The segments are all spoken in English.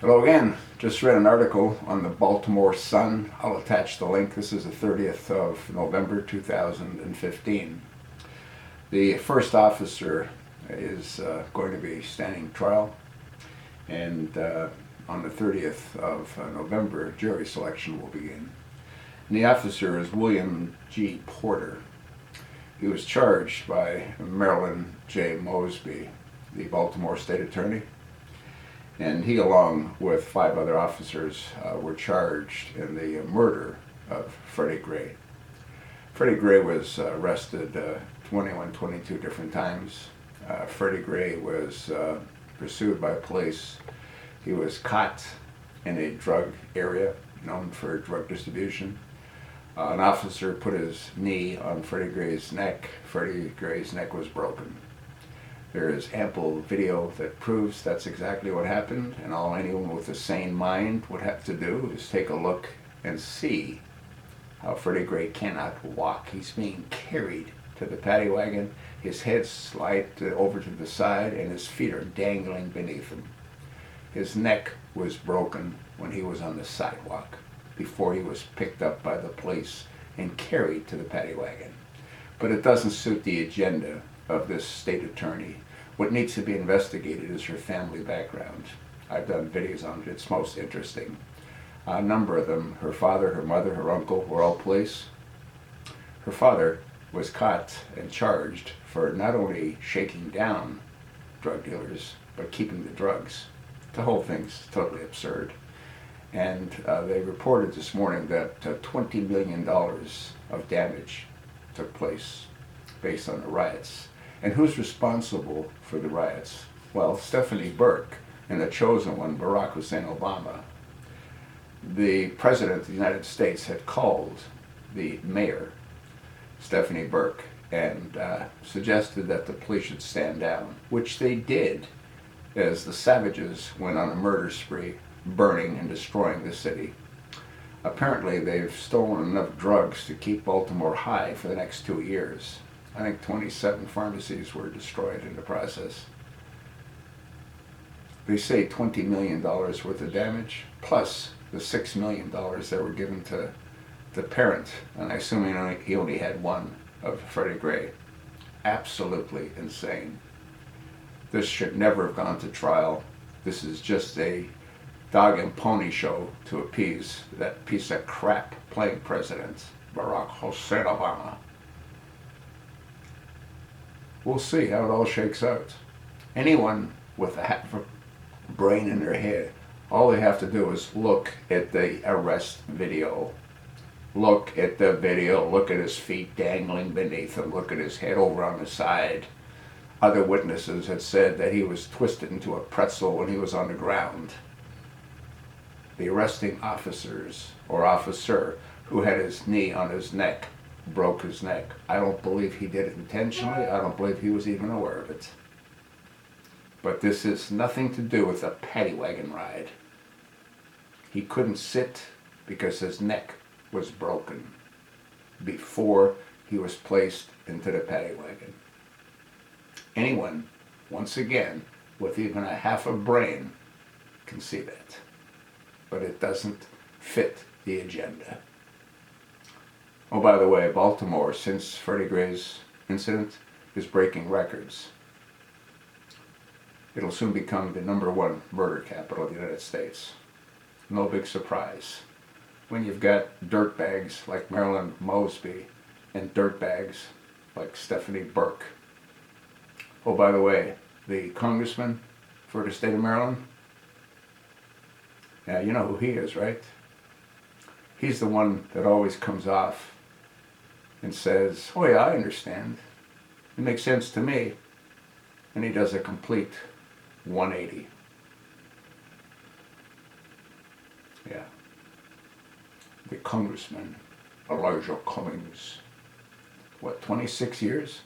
Hello again. Just read an article on the Baltimore Sun. I'll attach the link. This is the 30th of November 2015. The first officer is going to be standing trial, and on the 30th of November, jury selection will begin. And the officer is William G. Porter. He was charged by Marilyn Mosby, the Baltimore State Attorney. And he, along with 5 other officers, were charged in the murder of Freddy Grey. Freddy Grey was arrested 22 different times. Freddy Grey was pursued by police. He was caught in a drug area known for drug distribution. An officer put his knee on Freddy Grey's neck. Freddy Grey's neck was broken. There is ample video that proves that's exactly what happened, and all anyone with a sane mind would have to do is take a look and see how Freddy Grey cannot walk. He's being carried to the Patty Wagon, his head slid over to the side, and his feet are dangling beneath him. His neck was broken when he was on the sidewalk before he was picked up by the police and carried to the Patty Wagon. But it doesn't suit the agenda of this state attorney. What needs to be investigated is her family background. I've done videos on it. It's most interesting. A number of them, her father, her mother, her uncle, were all police. Her father was caught and charged for not only shaking down drug dealers, but keeping the drugs. The whole thing's totally absurd. And they reported this morning that $20 million of damage took place based on the riots. And who's responsible for the riots? Well, Stephanie Burke and the chosen one, Barack Hussein Obama. The President of the United States had called the mayor, Stephanie Burke, and suggested that the police should stand down, which they did as the savages went on a murder spree, burning and destroying the city. Apparently, they've stolen enough drugs to keep Baltimore high for the next 2 years. I think 27 pharmacies were destroyed in the process. They say $20 million worth of damage, plus the $6 million that were given to the parent, and I assume he only had one, of Freddy Grey. Absolutely insane. This should never have gone to trial. This is just a dog and pony show to appease that piece of crap playing president, Barack Hussein Obama. We'll see how it all shakes out. Anyone with a half a brain in their head, all they have to do is look at the arrest video. Look at the video, look at his feet dangling beneath him, look at his head over on the side. Other witnesses had said that he was twisted into a pretzel when he was on the ground. The arresting officers, or officer, who had his knee on his neck, broke his neck. I don't believe he did it intentionally. I don't believe he was even aware of it. But this has nothing to do with a Patty Wagon ride. He couldn't sit because his neck was broken before he was placed into the Patty Wagon. Anyone, once again, with even a half a brain can see that. But it doesn't fit the agenda. Oh, by the way, Baltimore, since Freddy Grey's incident, is breaking records. It'll soon become the #1 murder capital of the United States. No big surprise when you've got dirtbags like Marilyn Mosby and dirtbags like Stephanie Burke. Oh, by the way, the congressman for the state of Maryland, yeah, you know who he is, right? He's the one that always comes off and says, oh yeah, I understand. It makes sense to me. And he does a complete 180. Yeah. The congressman, Elijah Cummings. What, 26 years?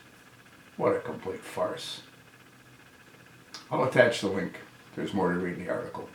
What a complete farce. I'll attach the link. There's more to read in the article.